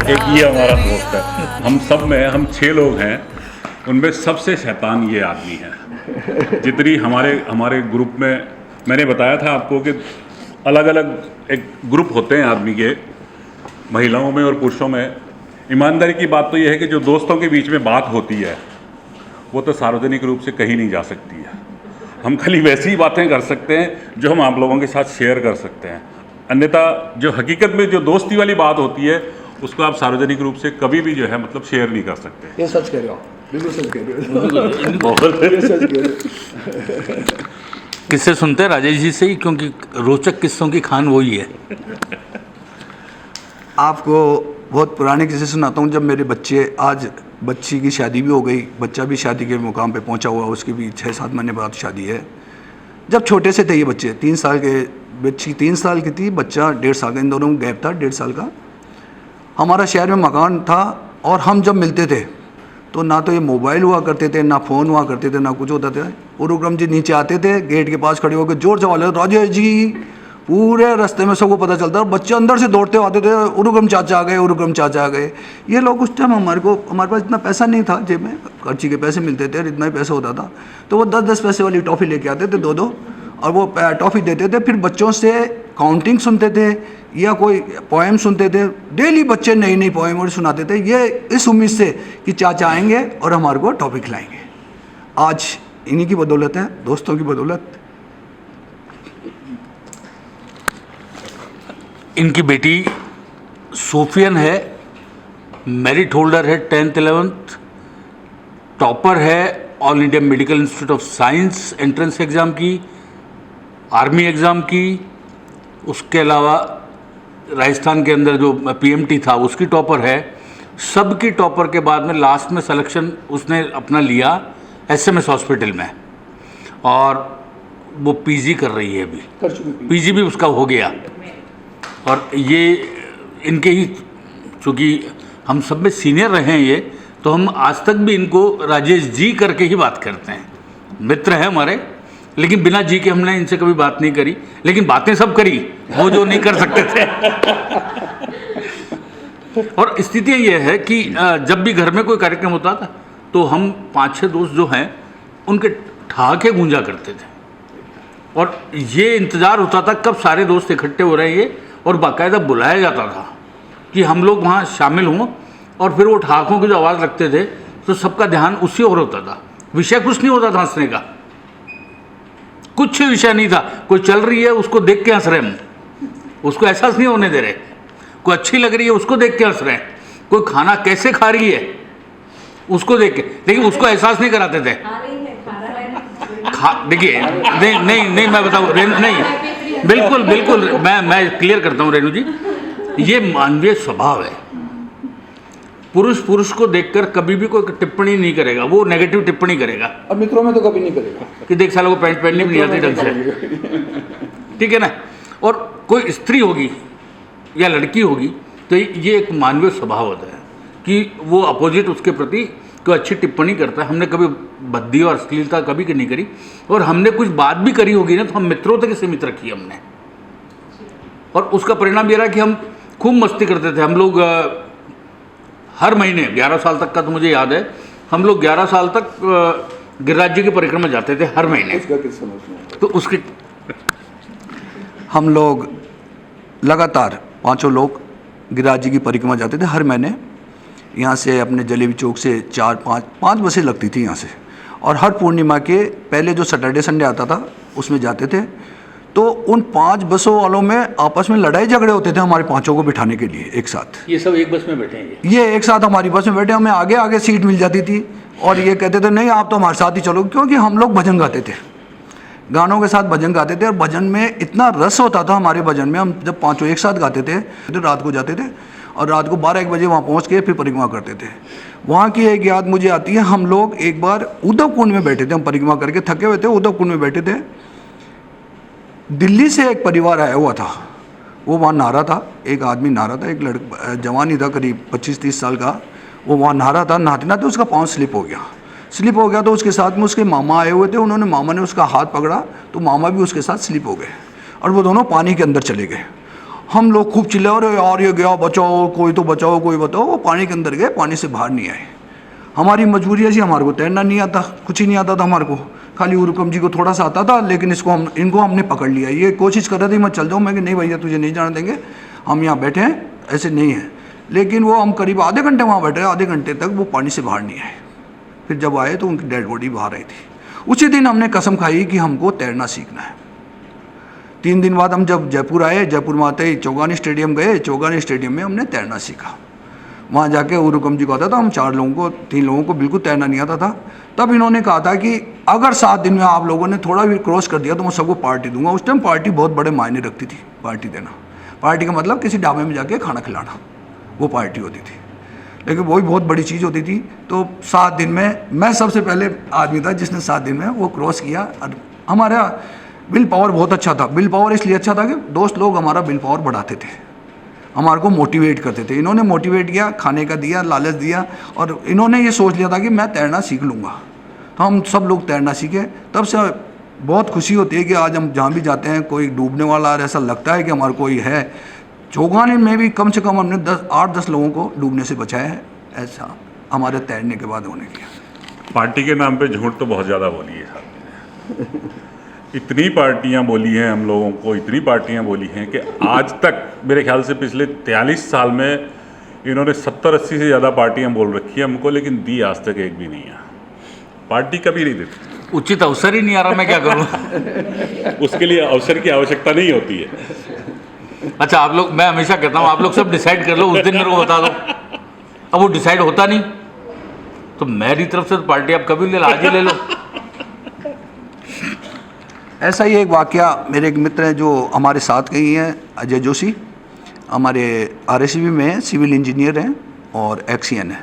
एक ये हमारा दोस्त है। हम सब में, हम 6 लोग हैं, उनमें सबसे शैतान ये आदमी है। जितनी हमारे ग्रुप में, मैंने बताया था आपको कि अलग अलग एक ग्रुप होते हैं आदमी के, महिलाओं में और पुरुषों में। ईमानदारी की बात तो ये है कि जो दोस्तों के बीच में बात होती है वो तो सार्वजनिक रूप से कहीं नहीं जा सकती है। हम खाली वैसी ही बातें कर सकते हैं जो हम आप लोगों के साथ शेयर कर सकते हैं। अन्यथा जो हकीकत में जो दोस्ती वाली बात होती है उसको आप सार्वजनिक रूप से कभी भी जो है मतलब शेयर नहीं कर सकते। ये सच कह रहे हो, बिल्कुल सच कह रहे हो। ये सच कह रहे हो। किससे सुनते हैं? राजेश जी से ही, क्योंकि रोचक किस्सों की खान वही है। आपको बहुत पुराने किस्से सुनाता हूँ। जब मेरे आज बच्ची की शादी भी हो गई, बच्चा भी शादी के मुकाम पे पहुँचा हुआ, उसकी भी 6-7 महीने बाद शादी है। जब छोटे से थे ये बच्चे, 3 साल के, बच्ची 3 साल की थी, बच्चा 1.5 साल का, इन दोनों में गैप था 1.5 साल का। हमारा शहर में मकान था और हम जब मिलते थे तो ना तो ये मोबाइल हुआ करते थे, ना फ़ोन हुआ करते थे, ना कुछ होता था। उरुक्रम जी नीचे आते थे, गेट के पास खड़े होकर जोर से आवाज़, राजेश जी। पूरे रास्ते में सबको पता चलता, बच्चे अंदर से दौड़ते आते थे, उरुक्रम चाचा आ गए, उरुक्रम चाचा आ गए। ये लोग उस टाइम हमारे पास इतना पैसा नहीं था, जेब में खर्ची के पैसे मिलते थे, इतना ही पैसा होता था। तो वो 10-10 पैसे वाली टॉफ़ी लेके आते थे, 2-2, और वो टॉफ़ी देते थे। फिर बच्चों से काउंटिंग सुनते थे या कोई पोएम सुनते थे। डेली बच्चे नई नई पोएम और सुनाते थे, ये इस उम्मीद से कि चाचा आएंगे और हमारे को टॉफी खिलाएंगे। आज इन्हीं की बदौलत है, दोस्तों की बदौलत। इनकी बेटी सोफियन है, मेरिट होल्डर है 10th 11th, टॉपर है all India medical institute of science entrance exam की, आर्मी एग्ज़ाम की। उसके अलावा राजस्थान के अंदर जो पीएमटी था उसकी टॉपर है। सब की टॉपर के बाद में लास्ट में सिलेक्शन उसने अपना लिया एसएमएस हॉस्पिटल में, और वो पीजी कर रही है अभी, पीजी भी उसका हो गया। और ये इनके ही, चूँकि हम सब में सीनियर रहे हैं ये, तो हम आज तक भी इनको राजेश जी करके ही बात करते हैं। मित्र हैं हमारे, लेकिन बिना जी के हमने इनसे कभी बात नहीं करी, लेकिन बातें सब करी वो जो नहीं कर सकते थे। और स्थितियाँ ये है कि जब भी घर में कोई कार्यक्रम होता था तो हम 5-6 दोस्त जो हैं उनके ठहाके गूंजा करते थे, और ये इंतज़ार होता था कब सारे दोस्त इकट्ठे हो रहे हैं, और बाकायदा बुलाया जाता था कि हम लोग वहाँ शामिल हों। और फिर वो ठहाकों की जो आवाज़ रखते थे तो सबका ध्यान उसी ओर होता था। विषय कुछ नहीं होता था हंसने का, कुछ विषय नहीं था। कोई चल रही है उसको देख के हंस रहे हम, उसको एहसास नहीं होने दे रहे। कोई अच्छी लग रही है उसको देख के हंस रहे हैं। कोई खाना कैसे खा रही है उसको देख के, लेकिन उसको एहसास नहीं कराते थे। देखिए, नहीं मैं बताऊँ, नहीं, बिल्कुल मैं क्लियर करता हूँ रेणु जी, ये मानवीय स्वभाव है। पुरुष को देखकर कभी भी कोई टिप्पणी नहीं करेगा, वो नेगेटिव टिप्पणी करेगा। और मित्रों में तो कभी नहीं करेगा कि देख सालों को पैंट पहननी भी नहीं आती ढंग से, ठीक है ना। और कोई स्त्री होगी या लड़की होगी तो ये एक मानवीय स्वभाव होता है कि वो अपोजिट उसके प्रति कोई अच्छी टिप्पणी करता है। हमने कभी भद्दी और अश्लीलता कभी नहीं करी, और हमने कुछ बात भी करी होगी ना तो हम मित्रों तक सीमित रखी हमने। और उसका परिणाम ये रहा कि हम खूब मस्ती करते थे। हम लोग हर महीने 11 साल तक का तो मुझे याद है, हम लोग 11 साल तक गिरिराज जी की परिक्रमा जाते थे हर महीने। तो उसके हम लोग लगातार 5 लोग गिरिराज जी की परिक्रमा जाते थे हर महीने। यहाँ से अपने जलेबी चौक से 4-5 बसें लगती थी यहाँ से, और हर पूर्णिमा के पहले जो सैटरडे संडे आता था उसमें जाते थे। तो उन 5 बसों वालों में आपस में लड़ाई झगड़े होते थे हमारे 5 को बिठाने के लिए एक साथ। ये सब एक बस में बैठे हैं, ये एक साथ हमारी बस में बैठे, हमें आगे आगे सीट मिल जाती थी, और ये कहते थे नहीं आप तो हमारे साथ ही चलो, क्योंकि हम लोग भजन गाते थे, गानों के साथ भजन गाते थे। और भजन में इतना रस होता था हमारे भजन में, हम जब 5 एक साथ गाते थे तो रात को जाते थे, और रात को 12-1 बजे वहाँ पहुँच के फिर परिक्रमा करते थे। वहाँ की एक याद मुझे आती है, हम लोग एक बार उद्धव कुंड में बैठे थे, हम परिक्रमा करके थके हुए थे, उद्धव कुंड में बैठे थे। दिल्ली से एक परिवार आया हुआ था, वो वहाँ नहा रहा था, एक आदमी नहा रहा था, एक लड़का जवान ही था करीब 25-30 साल का, वो वहाँ नहा रहा था। नहाते नहाते उसका पाँव स्लिप हो गया तो उसके साथ में उसके मामा आए हुए थे, उन्होंने मामा ने उसका हाथ पकड़ा तो मामा भी उसके साथ स्लिप हो गए, और वो दोनों पानी के अंदर चले गए। हम लोग खूब चिल्ला रहे यार ये गया, बचाओ कोई तो बचाओ, कोई बताओ। वो पानी के अंदर गए, पानी से बाहर नहीं आए। हमारी मजबूरी ऐसी, हमारे को तैरना नहीं आता, कुछ ही नहीं आता था हमारे को, खाली उरुकम जी को थोड़ा सा आता था। लेकिन इनको हमने पकड़ लिया। ये कोशिश कर रहे थे मैं चल जाऊँ, मैं कि नहीं भैया तुझे नहीं जाने देंगे, हम यहाँ बैठे हैं, ऐसे नहीं है। लेकिन वो हम करीब आधे घंटे वहाँ बैठे, आधे घंटे तक वो पानी से बाहर नहीं आए। फिर जब आए तो उनकी डेड बॉडी बाहर आई थी। उसी दिन हमने कसम खाई कि हमको तैरना सीखना है। 3 दिन बाद हम जब जयपुर आए, जयपुर में आते ही चौगानी स्टेडियम गए। चौगानी स्टेडियम में हमने तैरना सीखा। वहाँ जाके उरुकम जी को आता था, हम 3 लोगों को बिल्कुल तैरना नहीं आता था। तब इन्होंने कहा था कि अगर 7 दिन में आप लोगों ने थोड़ा भी क्रॉस कर दिया तो मैं सबको पार्टी दूंगा। उस टाइम पार्टी बहुत बड़े मायने रखती थी, पार्टी देना। पार्टी का मतलब किसी ढाबे में जाके खाना खिलाना, वो पार्टी होती थी। लेकिन वही बहुत बड़ी चीज़ होती थी। तो 7 दिन में मैं सबसे पहले आदमी था जिसने 7 दिन में वो क्रॉस किया। और हमारा विल पावर बहुत अच्छा था। विल पावर इसलिए अच्छा था कि दोस्त लोग हमारा विल पावर बढ़ाते थे, हमारे को मोटिवेट करते थे। इन्होंने मोटिवेट किया, खाने का दिया, लालच दिया, और इन्होंने ये सोच लिया था कि मैं तैरना सीख लूँगा। तो हम सब लोग तैरना सीखे। तब से बहुत खुशी होती है कि आज हम जहाँ भी जाते हैं कोई डूबने वाला, ऐसा लगता है कि हमारे कोई है। चौगानी में भी कम से कम हमने 8-10 लोगों को डूबने से बचाया है। ऐसा हमारे तैरने के बाद होने किया। पार्टी के नाम पे झूठ तो बहुत ज़्यादा बोली है साहब। इतनी पार्टियां बोली हैं हम लोगों को, इतनी पार्टियां बोली हैं कि आज तक मेरे ख्याल से पिछले 43 साल में इन्होंने 70-80 से ज़्यादा पार्टियां बोल रखी है हमको, लेकिन दी आज तक एक भी नहीं है। पार्टी कभी नहीं देती। उचित अवसर ही नहीं आ रहा, मैं क्या करूँ। उसके लिए अवसर की आवश्यकता नहीं होती है। अच्छा, आप लोग, मैं हमेशा कहता हूँ आप लोग सब डिसाइड कर लो, उस दिन मेरे को बता दो। अब वो डिसाइड होता नहीं तो मेरी तरफ से तो पार्टी आप कभी ले लो, आज ही ले लो। ऐसा ही एक वाकया, मेरे एक मित्र हैं जो हमारे साथ गई हैं, अजय जोशी, हमारे RSCB में हैं, सिविल इंजीनियर हैं और एक्सीएन है।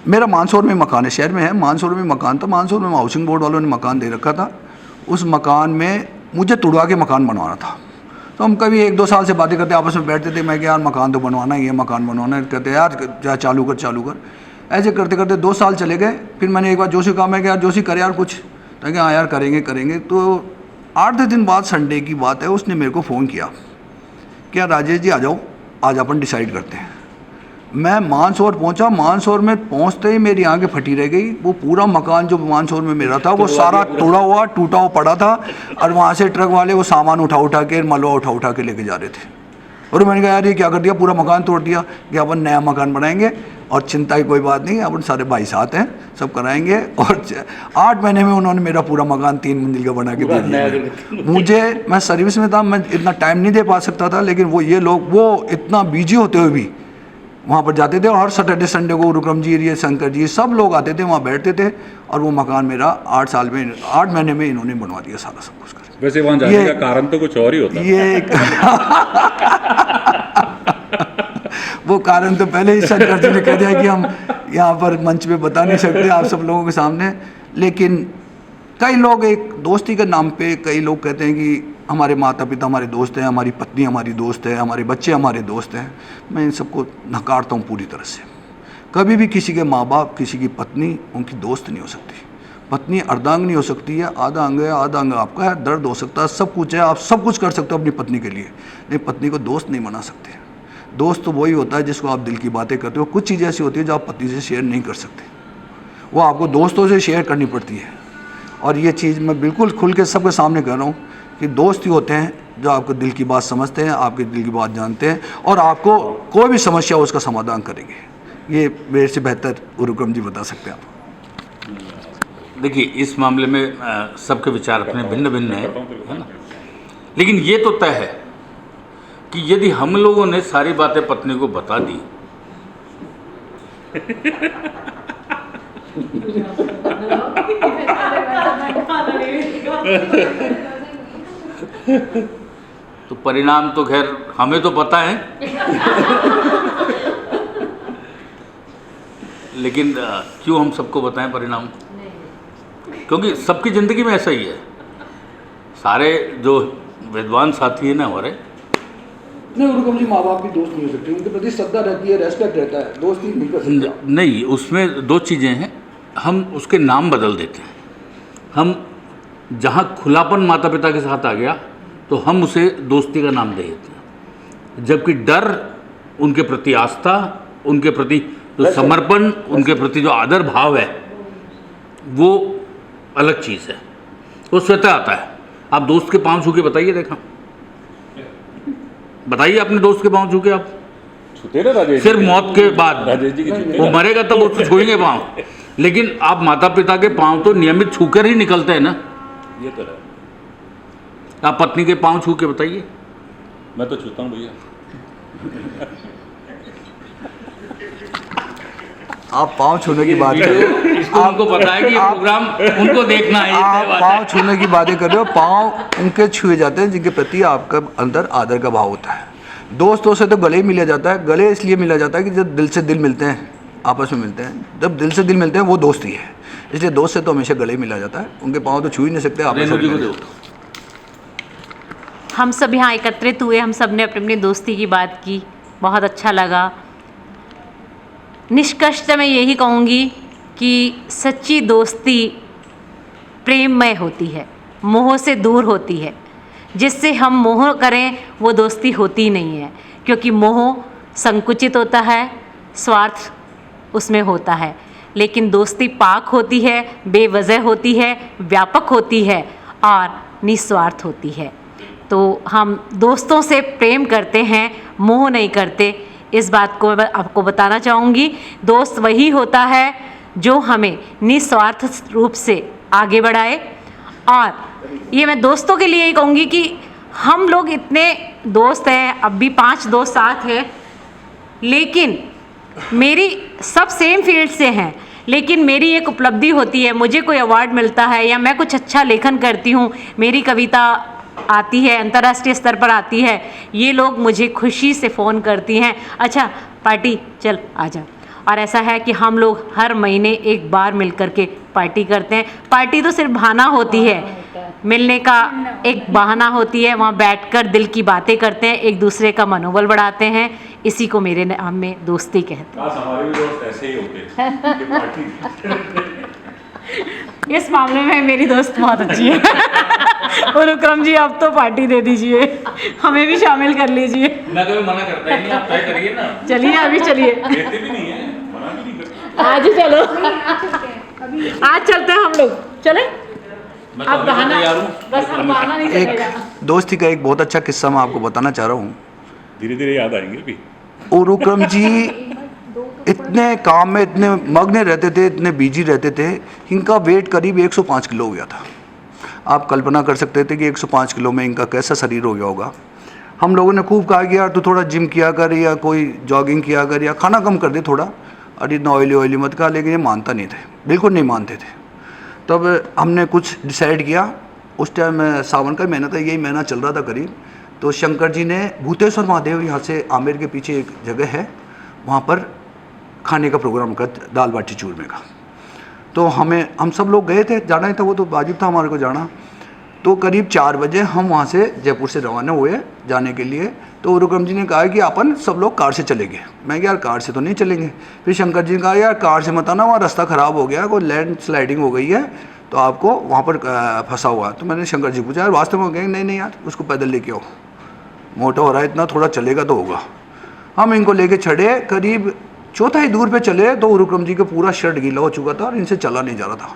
मेरा मानसौर में मकान है, शहर में है, मानसौर में मकान था। मानसौर में हाउसिंग बोर्ड वालों ने मकान दे रखा था। उस मकान में मुझे तुड़वा के मकान बनवाना था। तो हम कभी 1-2 साल से बातें करते आपस में बैठते थे। मैं कि यार मकान तो बनवाना ही है, मकान बनवाना है। कहते यार क्या चालू कर। ऐसे करते करते 2 साल चले गए। फिर मैंने एक बार जोशी को कहा, मैं कि यार जोशी कर यार कुछ। तो कि हाँ यार करेंगे। तो 8-10 दिन बाद, संडे की बात है, उसने मेरे को फ़ोन किया कि यार राजेश जी आ जाओ, आज अपन डिसाइड करते हैं। मैं मानसौर पहुंचा। मानसौर में पहुंचते ही मेरी आंखें फटी रह गई। वो पूरा मकान जो मानसौर में मेरा था वो सारा तोड़ा हुआ, टूटा हुआ पड़ा था। और वहाँ से ट्रक वाले वो सामान उठा के, मलबा उठा के लेके जा रहे थे। और मैंने कहा यार ये क्या कर दिया, पूरा मकान तोड़ दिया। कि अपन नया मकान बनाएंगे और चिंता की कोई बात नहीं, अपन सारे भाई साथ हैं, सब कराएंगे। और 8 महीने में उन्होंने मेरा पूरा मकान 3 मंजिल का बना के दे दिया मुझे। मैं सर्विस में था, मैं इतना टाइम नहीं दे पा सकता था। लेकिन वो ये लोग, वो इतना बिजी होते हुए भी वहाँ पर जाते थे। और हर सैटरडे संडे को उरुकम जी, ये शंकर जी, सब लोग आते थे, वहाँ बैठते थे। और वो मकान मेरा 8 महीने में इन्होंने बनवा दिया सारा सब कुछ कर। वैसे वहाँ जाने का कारण तो कुछ और ही होता है। ये वो कारण तो पहले ही शंकर जी ने कह दिया कि हम यहाँ पर मंच पे बता नहीं सकते आप सब लोगों के सामने। लेकिन कई लोग एक दोस्ती के नाम पे, कई लोग कहते हैं कि हमारे माता पिता हमारे दोस्त हैं, हमारी पत्नी हमारी दोस्त है, हमारे बच्चे हमारे दोस्त हैं। मैं इन सबको नकारता हूँ पूरी तरह से। कभी भी किसी के माँ बाप, किसी की पत्नी उनकी दोस्त नहीं हो सकती। पत्नी अर्धांगिनी हो सकती है, आधा अंग है, आधा अंग आपका है, दर्द हो सकता है, सब कुछ है, आप सब कुछ कर सकते हो अपनी पत्नी के लिए, लेकिन पत्नी को दोस्त नहीं बना सकते। दोस्त तो वही होता है जिसको आप दिल की बातें करते हो। कुछ चीज़ें ऐसी होती है जो आप पत्नी से शेयर नहीं कर सकते, वो आपको दोस्तों से शेयर करनी पड़ती है। और ये चीज़ मैं बिल्कुल खुल के सबके सामने कह रहा हूँ कि दोस्त ही होते हैं जो आपको दिल की बात समझते हैं, आपके दिल की बात जानते हैं और आपको कोई भी समस्या हो उसका समाधान करेंगे। ये मेरे से बेहतर उरुकम जी बता सकते हैं आप। देखिए, इस मामले में सबके विचार अपने भिन्न भिन्न है ना। लेकिन ये तो तय है कि यदि हम लोगों ने सारी बातें पत्नी को बता दी तो परिणाम तो खैर हमें तो पता है। लेकिन क्यों हम सबको बताएं परिणाम? क्योंकि सबकी ज़िंदगी में ऐसा ही है। सारे जो विद्वान साथी हैं ना हमारे, नहीं, उरुकम जी माँ बाप भी दोस्त नहीं हो सकते, उनके प्रति श्रद्धा रहती है, रेस्पेक्ट रहता है, दोस्ती नहीं कर सकते। नहीं, उसमें 2 चीज़ें हैं। हम उसके नाम बदल देते हैं। हम जहाँ खुलापन माता पिता के साथ आ गया तो हम उसे दोस्ती का नाम दे देते हैं। जबकि डर, उनके प्रति आस्था, उनके प्रति जो समर्पण, उनके प्रति जो आदर भाव है, वो अलग चीज़ है, वो स्वतः आता है। आप दोस्त के पाँव छू के बताइए, देखा बताइए अपने दोस्त के पाँव छू के आप, छूते ना राजेश सिर्फ मौत के बाद, राजेश जी के छूते वो मरेगा तब उसको छूएंगे पाँव, लेकिन आप माता पिता के पाँव तो नियमित छूकर ही निकलते हैं ना। ये तो है। आप पत्नी के पाँव छू के बताइए। मैं तो छूता हूँ भैया। आप पाँव छूने की बात कर रहे हो, इसको उनको पता है कि ये प्रोग्राम उनको देखना है, ये आप तय बात पाँव है। छूने की बातें कर रहे हो। पाँव उनके छुए जाते हैं जिनके प्रति आपका अंदर आदर का भाव होता है। दोस्तों से तो गले ही मिला जाता है। गले इसलिए मिला जाता है कि जब दिल से दिल मिलते हैं, आपस में मिलते हैं, जब दिल से दिल मिलते हैं वो दोस्त ही है। इसलिए दोस्त से तो हमेशा गले ही मिला जाता है। उनके पाँव तो छू ही नहीं सकते। आपस रेणु जी को में दो। हम सब यहाँ एकत्रित हुए, हम सब ने अपनी अपनी दोस्ती की बात की, बहुत अच्छा लगा। निष्कर्षतः मैं यही कहूँगी कि सच्ची दोस्ती प्रेममय होती है, मोह से दूर होती है। जिससे हम मोह करें वो दोस्ती होती नहीं है, क्योंकि मोह संकुचित होता है, स्वार्थ उसमें होता है। लेकिन दोस्ती पाक होती है, बेवजह होती है, व्यापक होती है और निस्वार्थ होती है। तो हम दोस्तों से प्रेम करते हैं, मोह नहीं करते। इस बात को मैं आपको बताना चाहूँगी। दोस्त वही होता है जो हमें निस्वार्थ रूप से आगे बढ़ाए। और ये मैं दोस्तों के लिए ही कहूँगी कि हम लोग इतने दोस्त हैं, अब भी 5 दोस्त साथ हैं, लेकिन मेरी सब सेम फील्ड से हैं, लेकिन मेरी एक उपलब्धि होती है, मुझे कोई अवार्ड मिलता है या मैं कुछ अच्छा लेखन करती हूँ, मेरी कविता आती है, अंतर्राष्ट्रीय स्तर पर आती है, ये लोग मुझे खुशी से फ़ोन करती हैं, अच्छा पार्टी चल आ जा। और ऐसा है कि हम लोग हर महीने एक बार मिल कर के पार्टी करते हैं। पार्टी तो सिर्फ बहाना होती है, मिलने का एक बहाना होती है। वहाँ बैठकर दिल की बातें करते हैं, एक दूसरे का मनोबल बढ़ाते हैं। इसी को मेरे नाम में दोस्ती कहते काश हमारे भी दोस्त ऐसे ही होते कि पार्टी। हैं। इस मामले में मेरी दोस्त बहुत अच्छी है। और विक्रम जी आप तो पार्टी दे दीजिए, हमें भी शामिल कर लीजिए। मैं कभी मना करता ही नहीं, आप तय करिए ना। चलिए अभी चलिए, देते भी नहीं है, मना भी नहीं करते। आज ही चलो, आज चलते हैं हम लोग, चले। मैं तो आप हमेशा बहाना, तैयार हूँ। बस अब बहाना नहीं एक चलेगा। दोस्ती का एक बहुत अच्छा किस्सा मैं आपको बताना चाह रहा हूँ। धीरे धीरे याद आएंगे भी। और विक्रम जी इतने काम में इतने मग्न रहते थे, इतने बिजी रहते थे, इनका वेट करीब 105 किलो हो गया था। आप कल्पना कर सकते थे कि 105 किलो में इनका कैसा शरीर हो गया होगा। हम लोगों ने खूब कहा कि यार तू थोड़ा जिम किया कर या कोई जॉगिंग किया कर या खाना कम कर दे थोड़ा, और इतना ऑयली मत खा, लेकिन ये मानता नहीं थे, बिल्कुल नहीं मानते थे। तब हमने कुछ डिसाइड किया। उस टाइम सावन का महीना था, यही महीना चल रहा था करीब। तो शंकर जी ने भूतेश्वर महादेव, यहाँ से आमेर के पीछे एक जगह है, वहाँ पर खाने का प्रोग्राम कर, दाल बाटी चूरमे का। तो हम सब लोग गए थे, जाना ही था, वो तो वाजिब था हमारे को जाना। तो करीब 4 बजे हम वहाँ से जयपुर से रवाना हुए जाने के लिए। तो विक्रम जी ने कहा कि अपन सब लोग कार से चलेंगे। मैं यार कार से तो नहीं चलेंगे। फिर शंकर जी ने कहा यार कार से मत आना, वहाँ रास्ता ख़राब हो गया, कोई लैंड स्लाइडिंग हो गई है, तो आपको वहाँ पर फंसा हुआ है। तो मैंने शंकर जी पूछा यार वास्तव में हो गया? नहीं यार उसको पैदल लेके आओ, मोटा हो रहा है इतना, थोड़ा चलेगा तो होगा। हम इनको लेके चढ़े, करीब चौथाई दूर पे चले तो विक्रम जी का पूरा शर्ट गीला हो चुका था और इनसे चला नहीं जा रहा था।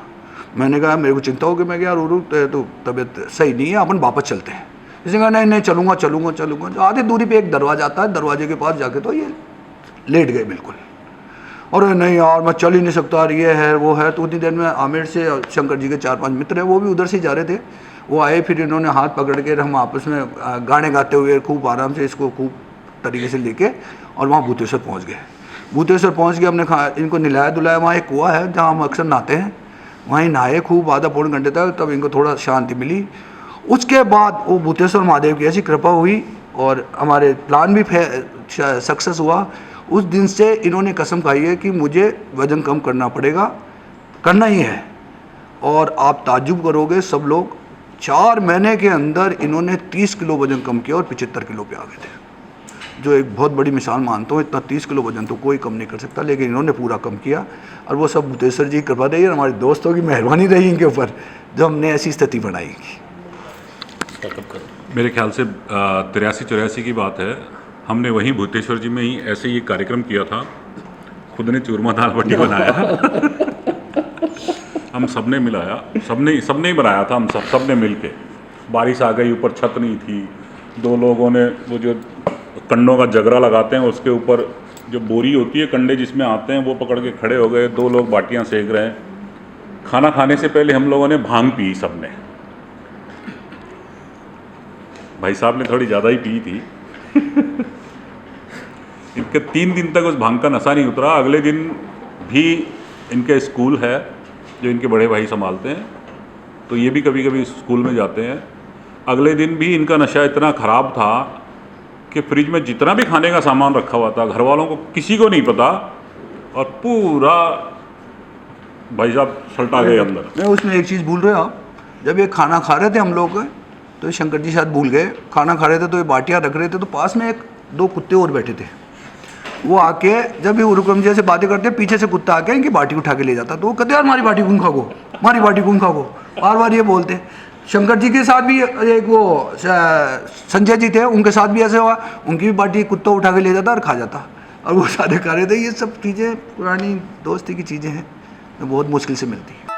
मैंने कहा मेरे को चिंता हो गई, मैं क्या यार उरुक तो तबीयत सही नहीं है, अपन वापस चलते हैं। इसने कहा नहीं चलूँगा। आधी दूरी पे एक दरवाज़ा आता है, दरवाजे के पास जाके तो ये लेट गए बिल्कुल। और नहीं यार मैं चल ही नहीं सकता, ये है वो है। तो उतनी देर में आमेर से शंकर जी के 4-5 मित्र हैं, वो भी उधर से जा रहे थे। वो आए, फिर इन्होंने हाथ पकड़ के हम आपस में गाने गाते हुए खूब आराम से इसको खूब तरीके से लेके और वहाँ भूतेश्वर पहुँच गए। भूतेश्वर पहुँच के हमने इनको नहलाया धुलाया। वहाँ एक कुआँ है जहाँ हम अक्सर नहाते हैं, वहीं नहाए खूब आधा पौने घंटे तक, तब इनको थोड़ा शांति मिली। उसके बाद वो भूतेश्वर महादेव की ऐसी कृपा हुई और हमारे प्लान भी सक्सेस हुआ। उस दिन से इन्होंने कसम खाई है कि मुझे वज़न कम करना पड़ेगा, करना ही है। और आप ताज्जुब करोगे, सब लोग 4 महीने के अंदर इन्होंने 30 किलो वज़न कम किया और 75 किलो पे आ गए थे, जो एक बहुत बड़ी मिसाल मानता हूँ। इतना 30 किलो वज़न तो कोई कम नहीं कर सकता, लेकिन इन्होंने पूरा कम किया। और वो सब भूतेश्वर जी की कृपा रही और हमारे दोस्तों की मेहरबानी रही इनके ऊपर, जो हमने ऐसी स्थिति बनाई। मेरे ख्याल से 83-84 की बात है, हमने वहीं भूतेश्वर जी में ही ऐसे ही एक कार्यक्रम किया था, खुद ने चूरमा दाल बाटी बनाया। हम सबने मिलाया, सबने ही बनाया था, हम सबने मिल के। बारिश आ गई, ऊपर छत नहीं थी, दो लोगों ने वो जो कंडों का जगरा लगाते हैं उसके ऊपर जो बोरी होती है, कंडे जिसमें आते हैं, वो पकड़ के खड़े हो गए, दो लोग बाटियां सेक रहे हैं। खाना खाने से पहले हम लोगों ने भांग पी सबने। भाई साहब ने थोड़ी ज़्यादा ही पी थी। इनके 3 दिन तक उस भांग का नशा नहीं उतरा। अगले दिन भी इनके स्कूल है जो इनके बड़े भाई संभालते हैं, तो ये भी कभी कभी स्कूल में जाते हैं। अगले दिन भी इनका नशा इतना ख़राब था कि फ्रिज में जितना भी खाने का सामान रखा हुआ था, घर वालों को किसी को नहीं पता, और पूरा भाई साहब सल्टा गए अंदर। मैं उसमें एक चीज़ भूल रहे हो आप, जब ये खाना खा रहे थे हम लोग, तो ये शंकर जी शायद भूल गए, खाना खा रहे थे तो ये बाटियाँ रख रहे थे, तो पास में 1-2 कुत्ते और बैठे थे। वो आके जब ये उरुक्रम जी से बातें करते, पीछे से कुत्ता आके इनकी बाटी उठा के ले जाता, तो वो कहते यार हमारी बाटी कौन खाओ, हमारी बाटी कौन खाओ, बार बार ये बोलते। शंकर जी के साथ भी एक वो संजय जी थे, उनके साथ भी ऐसे हुआ, उनकी भी बाटी कुत्ता उठा के ले जाता और खा जाता, और वो सारे खा रहे थे। ये सब चीज़ें पुरानी दोस्ती की चीज़ें हैं, बहुत मुश्किल से मिलती है।